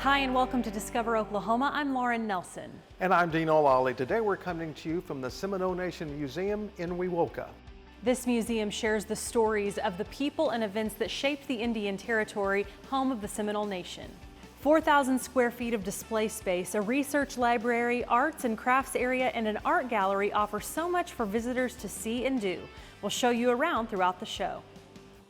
Hi and welcome to Discover Oklahoma. I'm Lauren Nelson. And I'm Dean O'Lally. Today we're coming to you from the Seminole Nation Museum in Wewoka. This museum shares the stories of the people and events that shaped the Indian Territory, home of the Seminole Nation. 4,000 square feet of display space, a research library, arts and crafts area, and an art gallery offer so much for visitors to see and do. We'll show you around throughout the show.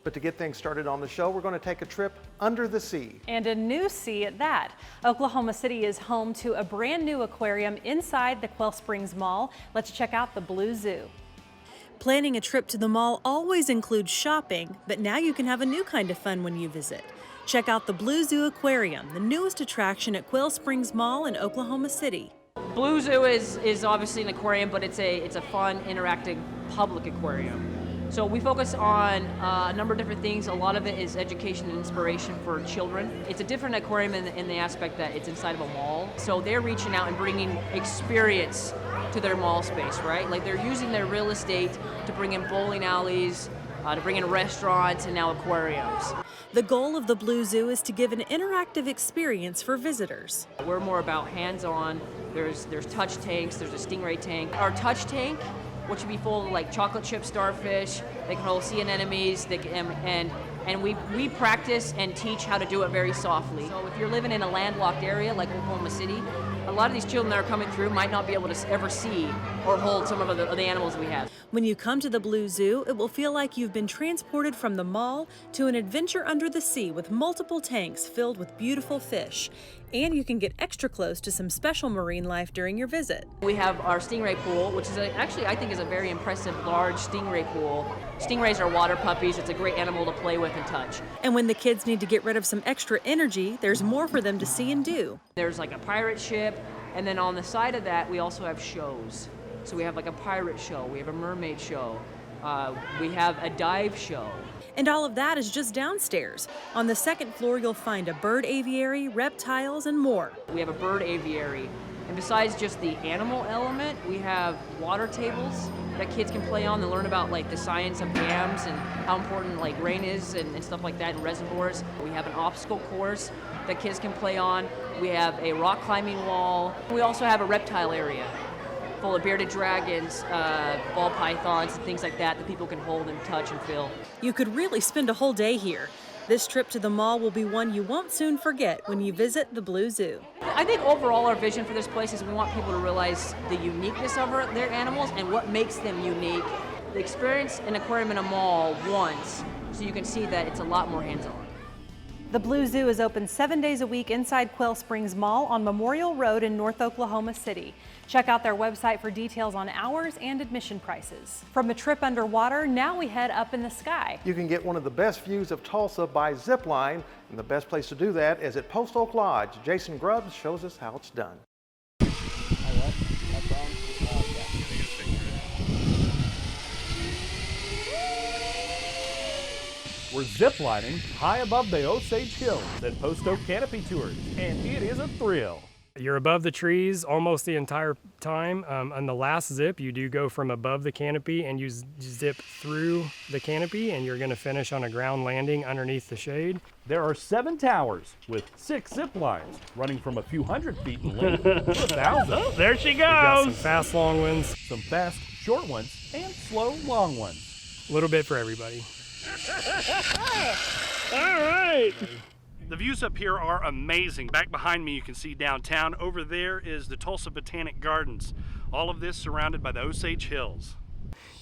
But to get things started on the show, we're going to take a trip under the sea. And a new sea at that. Oklahoma City is home to a brand new aquarium inside the Quail Springs Mall. Let's check out the Blue Zoo. Planning a trip to the mall always includes shopping, but now you can have a new kind of fun when you visit. Check out the Blue Zoo Aquarium, the newest attraction at Quail Springs Mall in Oklahoma City. Blue Zoo is obviously an aquarium, but it's a fun, interactive public aquarium. So we focus on a number of different things. A lot of it is education and inspiration for children. It's a different aquarium in the aspect that it's inside of a mall. So they're reaching out and bringing experience to their mall space, right? Like they're using their real estate to bring in bowling alleys, to bring in restaurants and now aquariums. The goal of the Blue Zoo is to give an interactive experience for visitors. We're more about hands-on. There's touch tanks, there's a stingray tank. Our touch tank, which would be full of like chocolate chip starfish, they can hold sea anemones, and we practice and teach how to do it very softly. So if you're living in a landlocked area like Oklahoma City, a lot of these children that are coming through might not be able to ever see or hold some of the animals we have. When you come to the Blue Zoo, it will feel like you've been transported from the mall to an adventure under the sea with multiple tanks filled with beautiful fish. And you can get extra close to some special marine life during your visit. We have our stingray pool, which is actually I think is a very impressive large stingray pool. Stingrays are water puppies. It's a great animal to play with and touch. And when the kids need to get rid of some extra energy, there's more for them to see and do. There's like a pirate ship, and then on the side of that we also have shows. So we have like a pirate show, we have a mermaid show, we have a dive show. And all of that is just downstairs. On the second floor, you'll find a bird aviary, reptiles, and more. We have a bird aviary. And besides just the animal element, we have water tables that kids can play on and learn about like the science of dams and how important like rain is and stuff like that, and reservoirs. We have an obstacle course that kids can play on. We have a rock climbing wall. We also have a reptile area full of bearded dragons, ball pythons, and things like that people can hold and touch and feel. You could really spend a whole day here. This trip to the mall will be one you won't soon forget when you visit the Blue Zoo. I think overall our vision for this place is we want people to realize the uniqueness of their animals and what makes them unique. The experience an aquarium in a mall once, so you can see that it's a lot more hands-on. The Blue Zoo is open 7 days a week inside Quail Springs Mall on Memorial Road in North Oklahoma City. Check out their website for details on hours and admission prices. From a trip underwater, now we head up in the sky. You can get one of the best views of Tulsa by zipline, and the best place to do that is at Post Oak Lodge. Jason Grubbs shows us how it's done. We're ziplining high above the Osage Hills at Post Oak Canopy Tours, and it is a thrill. You're above the trees almost the entire time. On the last zip, you do go from above the canopy and you zip through the canopy, and you're going to finish on a ground landing underneath the shade. There are 7 towers with 6 zip lines running from a few hundred feet in length to 1,000. Oh, there she goes! We've got some fast long ones, some fast short ones, and slow long ones. A little bit for everybody. All right. The views up here are amazing. Back behind me you can see downtown. Over there is the Tulsa Botanic Gardens. All of this surrounded by the Osage Hills.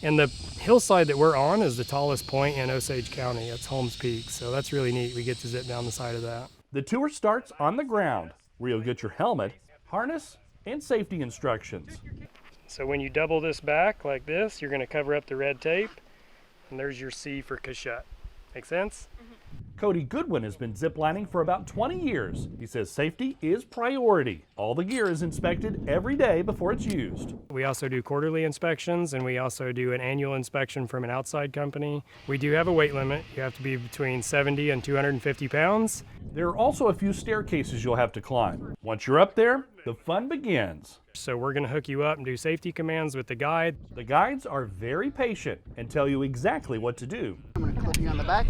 And the hillside that we're on is the tallest point in Osage County. That's Holmes Peak, so that's really neat. We get to zip down the side of that. The tour starts on the ground, where you'll get your helmet, harness, and safety instructions. So when you double this back like this, you're going to cover up the red tape, and there's your C for Cachette. Make sense? Cody Goodwin has been ziplining for about 20 years. He says safety is priority. All the gear is inspected every day before it's used. We also do quarterly inspections, and we also do an annual inspection from an outside company. We do have a weight limit. You have to be between 70 and 250 pounds. There are also a few staircases you'll have to climb. Once you're up there, the fun begins. So we're going to hook you up and do safety commands with the guide. The guides are very patient and tell you exactly what to do. I'm going to clip you on the back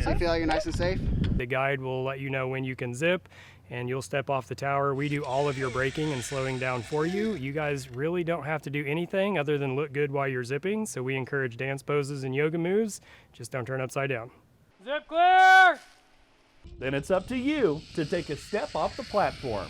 so you feel like you're nice and safe. The guide will let you know when you can zip and you'll step off the tower. We do all of your braking and slowing down for you. You guys really don't have to do anything other than look good while you're zipping, so we encourage dance poses and yoga moves. Just don't turn upside down. Zip clear! Then it's up to you to take a step off the platform.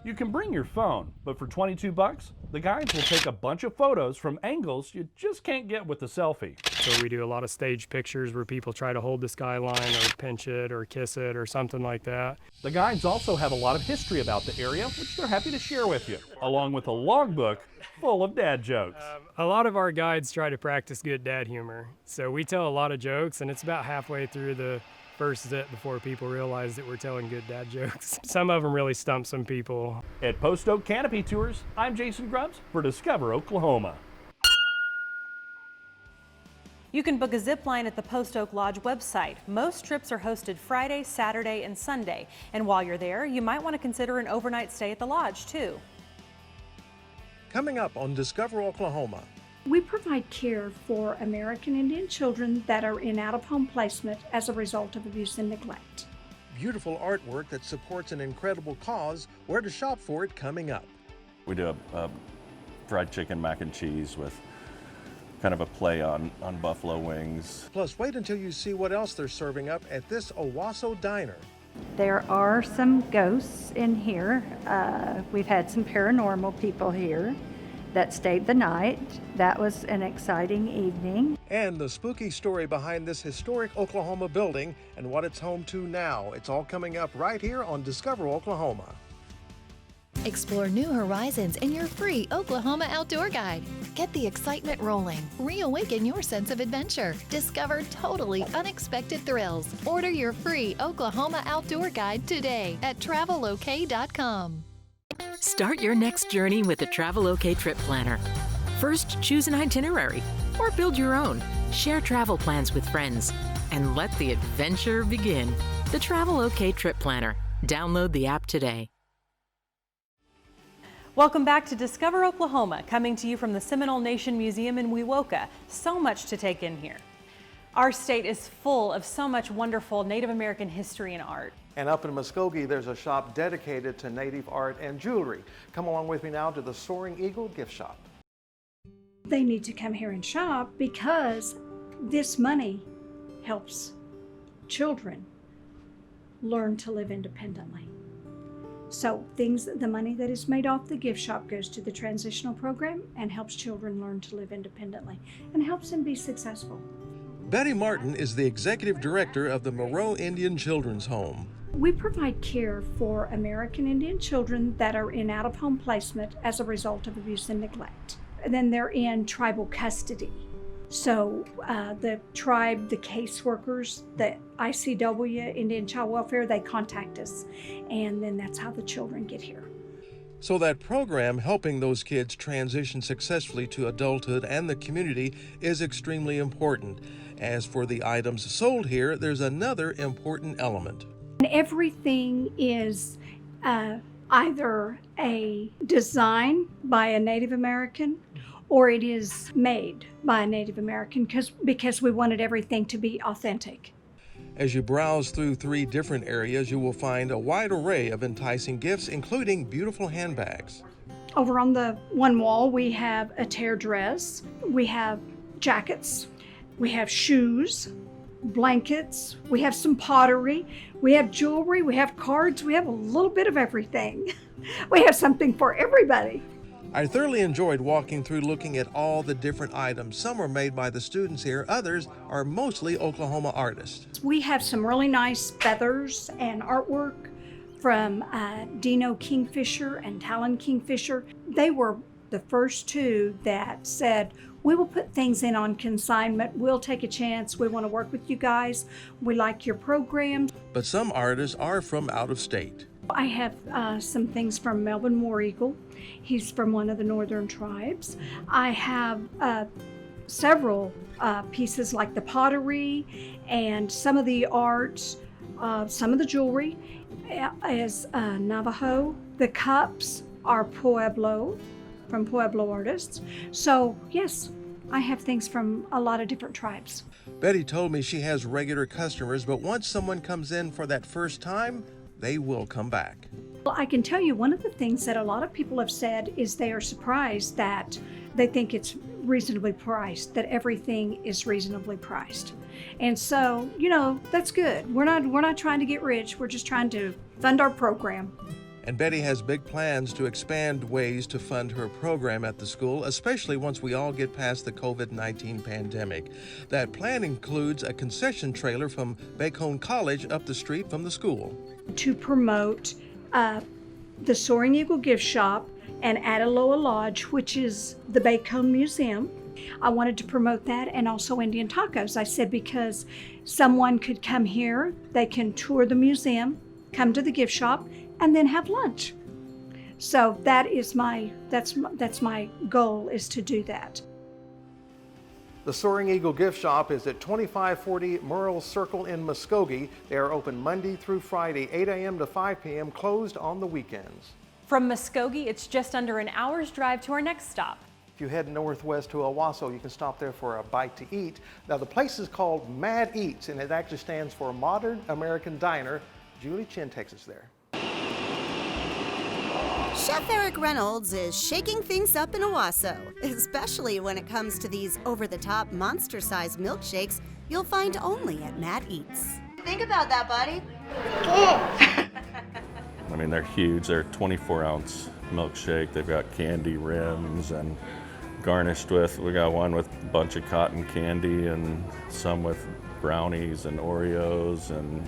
You can bring your phone, but for $22, the guides will take a bunch of photos from angles you just can't get with a selfie. So we do a lot of stage pictures where people try to hold the skyline or pinch it or kiss it or something like that. The guides also have a lot of history about the area, which they're happy to share with you, along with a logbook full of dad jokes. A lot of our guides try to practice good dad humor. So we tell a lot of jokes, and it's about halfway through the first zip before people realize that we're telling good dad jokes. Some of them really stump some people. At Post Oak Canopy Tours, I'm Jason Grubbs for Discover Oklahoma. You can book a zip line at the Post Oak Lodge website. Most trips are hosted Friday, Saturday, and Sunday. And while you're there, you might want to consider an overnight stay at the lodge, too. Coming up on Discover Oklahoma. We provide care for American Indian children that are in out-of-home placement as a result of abuse and neglect. Beautiful artwork that supports an incredible cause. Where to shop for it coming up. We do a fried chicken mac and cheese with kind of a play on buffalo wings. Plus, wait until you see what else they're serving up at this Owasso diner. There are some ghosts in here. We've had some paranormal people here that stayed the night. That was an exciting evening. And the spooky story behind this historic Oklahoma building and what it's home to now. It's all coming up right here on Discover Oklahoma. Explore new horizons in your free Oklahoma Outdoor Guide. Get the excitement rolling. Reawaken your sense of adventure. Discover totally unexpected thrills. Order your free Oklahoma Outdoor Guide today at travelok.com. Start your next journey with the Travelok Trip Planner. First, choose an itinerary or build your own. Share travel plans with friends and let the adventure begin. The Travelok Trip Planner. Download the app today. Welcome back to Discover Oklahoma, coming to you from the Seminole Nation Museum in Wewoka. So much to take in here. Our state is full of so much wonderful Native American history and art. And up in Muskogee, there's a shop dedicated to Native art and jewelry. Come along with me now to the Soaring Eagle Gift Shop. They need to come here and shop because this money helps children learn to live independently. So the money that is made off the gift shop goes to the transitional program and helps children learn to live independently and helps them be successful. Betty Martin is the executive director of the Morrow Indian Children's Home. We provide care for American Indian children that are in out-of-home placement as a result of abuse and neglect. And then they're in tribal custody. So the tribe, the caseworkers, the ICW, Indian Child Welfare, they contact us. And then that's how the children get here. So that program helping those kids transition successfully to adulthood and the community is extremely important. As for the items sold here, there's another important element. And everything is either a design by a Native American or it is made by a Native American because we wanted everything to be authentic. As you browse through 3 different areas, you will find a wide array of enticing gifts, including beautiful handbags. Over on the one wall, we have a tear dress, we have jackets, we have shoes, blankets, we have some pottery, we have jewelry, we have cards, we have a little bit of everything. We have something for everybody. I thoroughly enjoyed walking through looking at all the different items. Some are made by the students here, others are mostly Oklahoma artists. We have some really nice feathers and artwork from Dino Kingfisher and Talon Kingfisher. They were the first 2 that said, we will put things in on consignment, we'll take a chance, we want to work with you guys, we like your program. But some artists are from out of state. I have some things from Melvin War Eagle. He's from one of the northern tribes. I have several pieces like the pottery and some of the art, some of the jewelry is Navajo. The cups are Pueblo, from Pueblo artists. So yes, I have things from a lot of different tribes. Betty told me she has regular customers, but once someone comes in for that first time, they will come back. Well, I can tell you one of the things that a lot of people have said is they are surprised that they think it's reasonably priced, that everything is reasonably priced. And so, that's good. We're not trying to get rich. We're just trying to fund our program. And Betty has big plans to expand ways to fund her program at the school, especially once we all get past the COVID-19 pandemic. That plan includes a concession trailer from Bacone College up the street from the school. To promote the Soaring Eagle Gift Shop and Adaloa Lodge, which is the Bacone Museum. I wanted to promote that, and also Indian tacos. I said because someone could come here, they can tour the museum, come to the gift shop, and then have lunch. So that's my goal, is to do that. The Soaring Eagle Gift Shop is at 2540 Morrow Circle in Muskogee. They are open Monday through Friday, 8 a.m. to 5 p.m., closed on the weekends. From Muskogee, it's just under an hour's drive to our next stop. If you head northwest to Owasso, you can stop there for a bite to eat. Now, the place is called Mad Eats, and it actually stands for Modern American Diner. Julie Chin takes us there. Chef Eric Reynolds is shaking things up in Owasso, especially when it comes to these over-the-top monster-sized milkshakes you'll find only at Mad Eats. Think about that, buddy. I mean, they're huge. They're 24-ounce milkshake. They've got candy rims and garnished with, we got one with a bunch of cotton candy and some with brownies and Oreos. And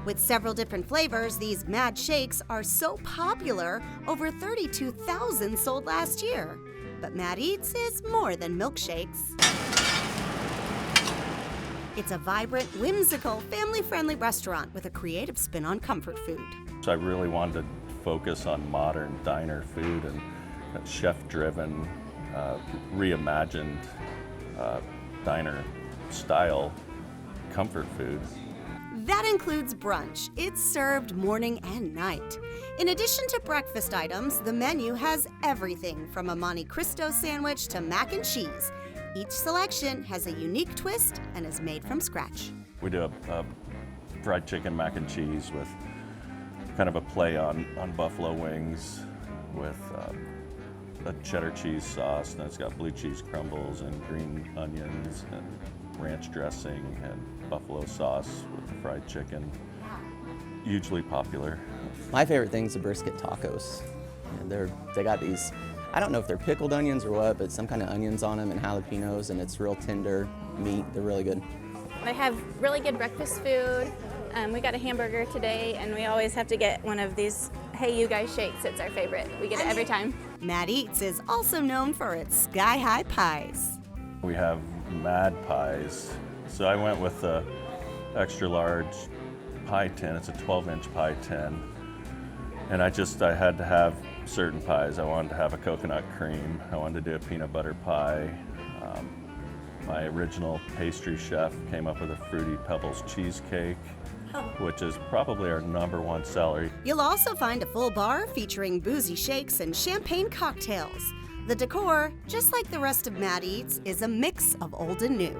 with several different flavors, these Mad Shakes are so popular, over 32,000 sold last year. But Mad Eats is more than milkshakes. It's a vibrant, whimsical, family-friendly restaurant with a creative spin on comfort food. So I really wanted to focus on modern diner food and chef-driven, reimagined diner-style comfort food. That includes brunch. It's served morning and night. In addition to breakfast items, the menu has everything from a Monte Cristo sandwich to mac and cheese. Each selection has a unique twist and is made from scratch. We do a fried chicken mac and cheese with kind of a play on buffalo wings with a cheddar cheese sauce, and it's got blue cheese crumbles and green onions and ranch dressing and buffalo sauce with the fried chicken. Hugely popular. My favorite thing is the brisket tacos. And they got these, I don't know if they're pickled onions or what, but some kind of onions on them and jalapenos, and it's real tender meat. They're really good. They have really good breakfast food. We got a hamburger today, and we always have to get one of these Hey You Guys shakes. It's our favorite. We get it every time. Mad Eats is also known for its sky-high pies. We have Mad Pies. So I went with the extra large pie tin. It's a 12-inch pie tin. And I had to have certain pies. I wanted to have a coconut cream. I wanted to do a peanut butter pie. My original pastry chef came up with a Fruity Pebbles cheesecake, which is probably our #1 seller. You'll also find a full bar featuring boozy shakes and champagne cocktails. The decor, just like the rest of Mad Eats, is a mix of old and new.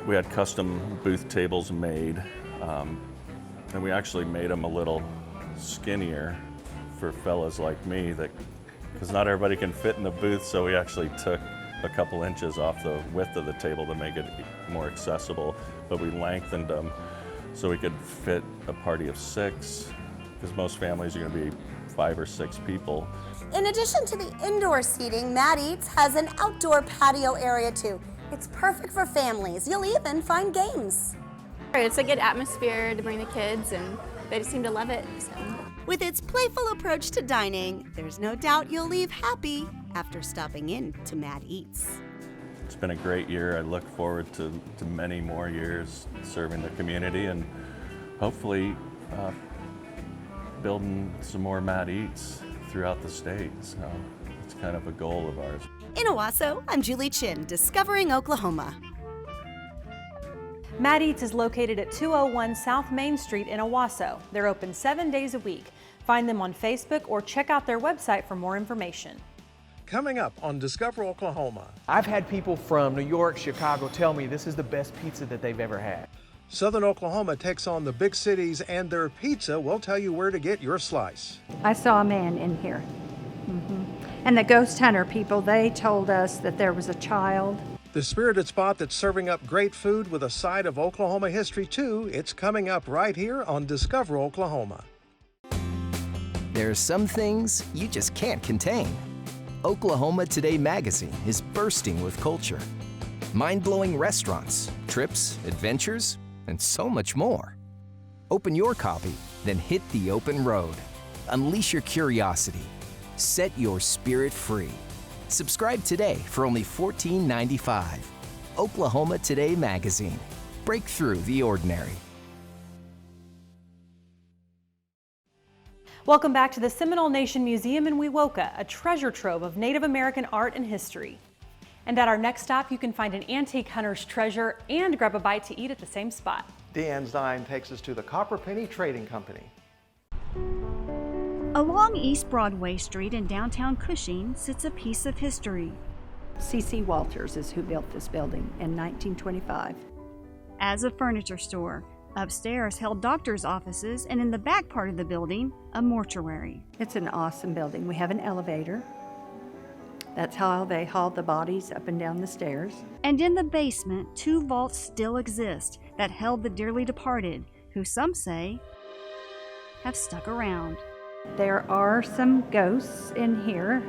We had custom booth tables made, and we actually made them a little skinnier for fellas like me, because not everybody can fit in the booth, so we actually took a couple inches off the width of the table to make it more accessible, but we lengthened them so we could fit a party of 6, because most families are going to be 5 or 6 people. In addition to the indoor seating, Mad Eats has an outdoor patio area too. It's perfect for families. You'll even find games. It's a good atmosphere to bring the kids, and they just seem to love it. So. With its playful approach to dining, there's no doubt you'll leave happy after stopping in to Mad Eats. It's been a great year. I look forward to many more years serving the community and hopefully building some more Mad Eats throughout the state. So it's kind of a goal of ours. In Owasso, I'm Julie Chin, Discovering Oklahoma. Mad Eats is located at 201 South Main Street in Owasso. They're open 7 days a week. Find them on Facebook or check out their website for more information. coming up on Discover Oklahoma. I've had people from New York, Chicago tell me this is the best pizza that they've ever had. Southern Oklahoma takes on the big cities and their pizza. We'll tell you where to get your slice. I saw a man in here. And the ghost hunter people, they told us that there was a child. The spirited spot that's serving up great food with a side of Oklahoma history too. It's coming up right here on Discover Oklahoma. There's some things you just can't contain. Oklahoma Today magazine is bursting with culture. Mind-blowing restaurants, trips, adventures, and so much more. Open your copy, then hit the open road. Unleash your curiosity. Set your spirit free. Subscribe today for only $14.95. Oklahoma Today magazine. Break through the ordinary. Welcome back to the Seminole Nation Museum in Wewoka, a treasure trove of Native American art and history. And at our next stop, you can find an antique hunter's treasure and grab a bite to eat at the same spot. Deanne Zine takes us to the Copperpenny Trading Company. Along East Broadway Street in downtown Cushing sits a piece of history. C.C. Walters is who built this building in 1925. As a furniture store, upstairs held doctors' offices, and in the back part of the building, a mortuary. It's an awesome building. We have an elevator. That's how they hauled the bodies up and down the stairs. And in the basement, 2 vaults still exist that held the dearly departed, who some say have stuck around. There are some ghosts in here.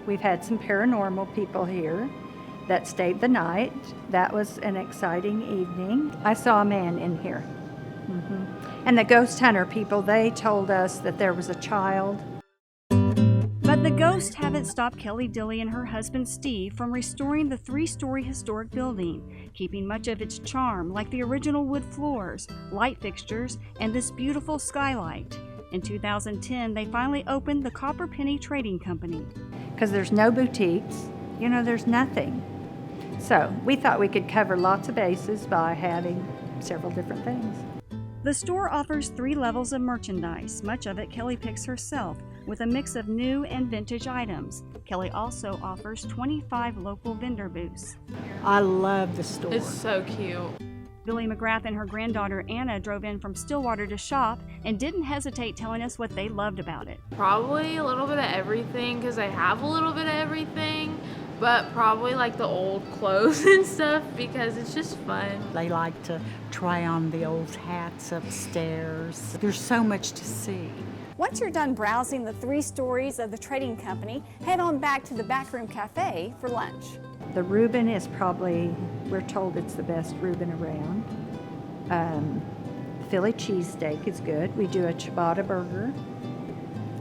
We've had some paranormal people here that stayed the night. That was an exciting evening. I saw a man in here. And the ghost hunter people, they told us that there was a child. But the ghosts haven't stopped Kelly Dilly and her husband Steve from restoring the 3-story historic building, keeping much of its charm, like the original wood floors, light fixtures, and this beautiful skylight. In 2010, they finally opened the Copperpenny Trading Company. Because there's no boutiques, there's nothing. So we thought we could cover lots of bases by having several different things. The store offers 3 levels of merchandise, much of it Kelly picks herself, with a mix of new and vintage items. Kelly also offers 25 local vendor booths. I love the store. It's so cute. Billy McGrath and her granddaughter Anna drove in from Stillwater to shop and didn't hesitate telling us what they loved about it. Probably a little bit of everything, because I have a little bit of everything, but probably like the old clothes and stuff, because it's just fun. They like to try on the old hats upstairs. There's so much to see. Once you're done browsing the 3 stories of the trading company, head on back to the Backroom Cafe for lunch. The Reuben is probably, we're told it's the best Reuben around. Philly cheesesteak is good. We do a ciabatta burger.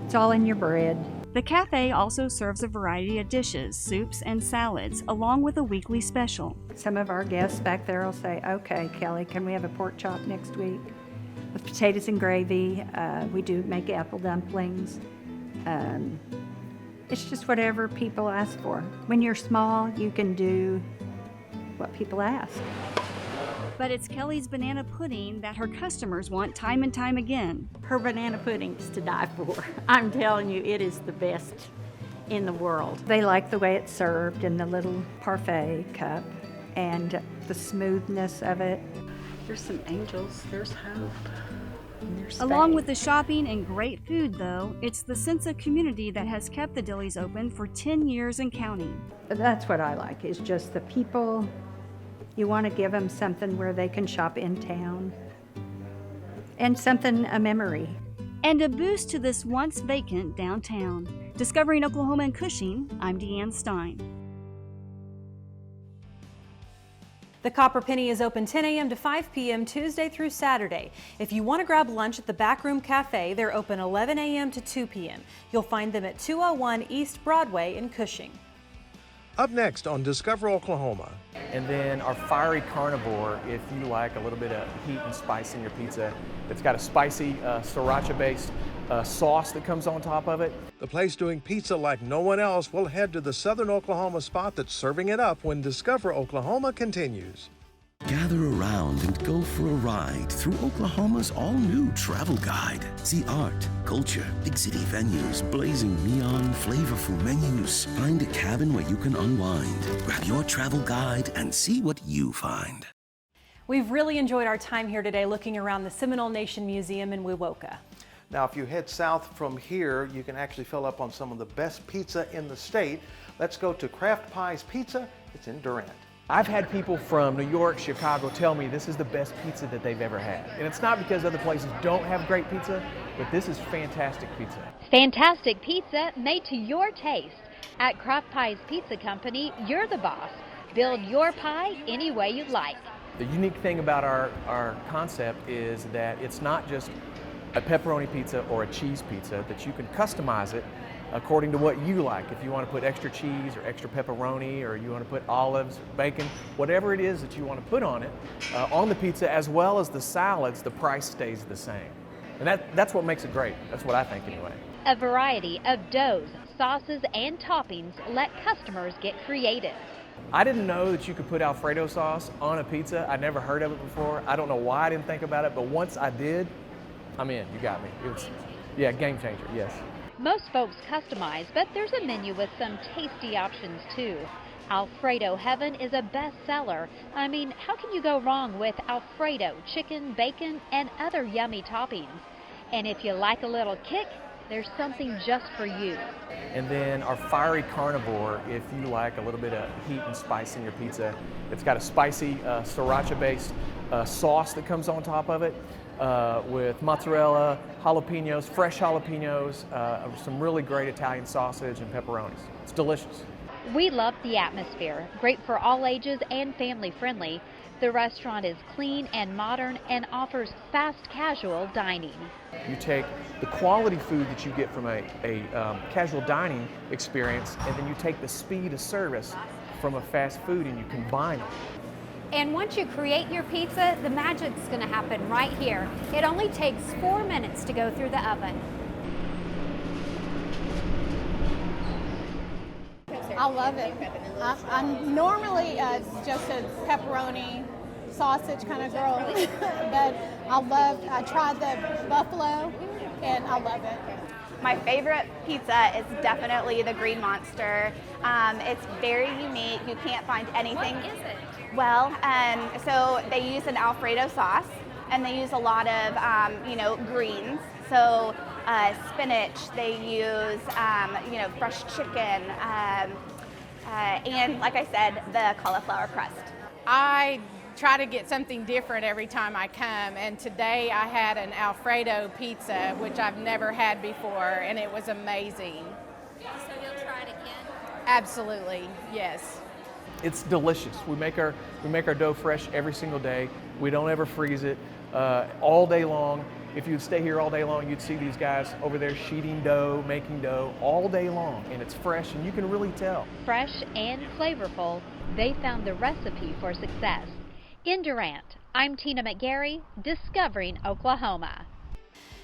It's all in your bread. The cafe also serves a variety of dishes, soups, and salads, along with a weekly special. Some of our guests back there will say, okay, Kelly, can we have a pork chop next week? With potatoes and gravy. We do make apple dumplings. It's just whatever people ask for. When you're small, you can do what people ask. But it's Kelly's banana pudding that her customers want time and time again. Her banana pudding is to die for. I'm telling you, it is the best in the world. They like the way it's served in the little parfait cup and the smoothness of it. There's some angels, there's hope. Along with the shopping and great food, though, it's the sense of community that has kept the Dillies open for 10 years and counting. That's what I like, is just the people. You want to give them something where they can shop in town. And something, a memory. And a boost to this once vacant downtown. Discovering Oklahoma and Cushing, I'm Deanne Stein. The Copperpenny is open 10 a.m. to 5 p.m. Tuesday through Saturday. If you want to grab lunch at the Backroom Cafe, they're open 11 a.m. to 2 p.m. You'll find them at 201 East Broadway in Cushing. Up next on Discover Oklahoma. And then our fiery carnivore, if you like a little bit of heat and spice in your pizza. It's got a spicy sriracha-based sauce that comes on top of it. The place doing pizza like no one else will head to the Southern Oklahoma spot that's serving it up when Discover Oklahoma continues. Gather around and go for a ride through Oklahoma's all-new travel guide. See art, culture, big city venues, blazing neon, flavorful menus. Find a cabin where you can unwind. Grab your travel guide and see what you find. We've really enjoyed our time here today looking around the Seminole Nation Museum in Wewoka. Now, if you head south from here, you can actually fill up on some of the best pizza in the state. Let's go to Craft Pies Pizza. It's in Durant. I've had people from New York, Chicago tell me this is the best pizza that they've ever had. And it's not because other places don't have great pizza, but this is fantastic pizza. Fantastic pizza made to your taste. At Craft Pies Pizza Company, you're the boss. Build your pie any way you'd like. The unique thing about our concept is that it's not just a pepperoni pizza or a cheese pizza, that you can customize it according to what you like. If you want to put extra cheese or extra pepperoni, or you want to put olives, bacon, whatever it is that you want to put on it, on the pizza, as well as the salads, the price stays the same. And that's what makes it great. That's what I think anyway. A variety of doughs, sauces, and toppings let customers get creative. I didn't know that you could put Alfredo sauce on a pizza. I'd never heard of it before. I don't know why I didn't think about it, but once I did, I'm in. You got me. It was, yeah, game changer, yes. Most folks customize, but there's a menu with some tasty options too. Alfredo Heaven is a bestseller. I mean, how can you go wrong with Alfredo, chicken, bacon, and other yummy toppings? And if you like a little kick, there's something just for you. And then our fiery carnivore, if you like a little bit of heat and spice in your pizza. It's got a spicy sriracha-based sauce that comes on top of it. With mozzarella, jalapenos, fresh jalapenos, some really great Italian sausage and pepperonis. It's delicious. We love the atmosphere, great for all ages and family friendly. The restaurant is clean and modern and offers fast casual dining. You take the quality food that you get from a casual dining experience, and then you take the speed of service from a fast food and you combine them. And once you create your pizza, the magic's going to happen right here. It only takes 4 minutes to go through the oven. I love it. I'm normally just a pepperoni sausage kind of girl, but I tried the buffalo and I love it. My favorite pizza is definitely the Green Monster. It's very unique. You can't find anything. What is it? Well, so they use an Alfredo sauce, and they use a lot of, greens. So spinach, they use, fresh chicken, and like I said, the cauliflower crust. I try to get something different every time I come, and today I had an Alfredo pizza, which I've never had before, and it was amazing. So you'll try it again? Absolutely, yes. It's delicious. We make our dough fresh every single day. We don't ever freeze it all day long. If you'd stay here all day long, you'd see these guys over there sheeting dough, making dough all day long, and it's fresh, and you can really tell. Fresh and flavorful, they found the recipe for success. In Durant, I'm Tina McGarry, Discovering Oklahoma.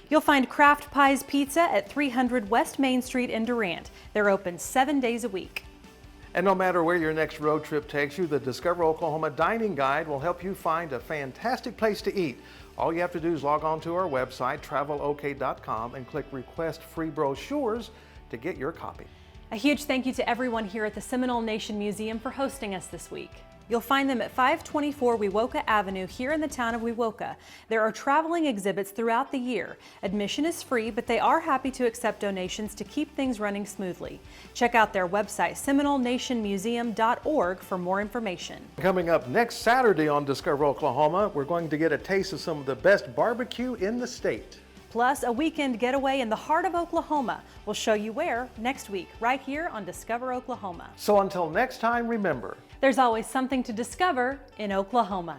You'll find Craft Pies Pizza at 300 West Main Street in Durant. They're open 7 days a week. And no matter where your next road trip takes you, the Discover Oklahoma Dining Guide will help you find a fantastic place to eat. All you have to do is log on to our website, travelok.com, and click Request Free Brochures to get your copy. A huge thank you to everyone here at the Seminole Nation Museum for hosting us this week. You'll find them at 524 Wewoka Avenue here in the town of Wewoka. There are traveling exhibits throughout the year. Admission is free, but they are happy to accept donations to keep things running smoothly. Check out their website, SeminoleNationMuseum.org, for more information. Coming up next Saturday on Discover Oklahoma, we're going to get a taste of some of the best barbecue in the state. Plus, a weekend getaway in the heart of Oklahoma. We'll show you where next week, right here on Discover Oklahoma. So until next time, remember, there's always something to discover in Oklahoma.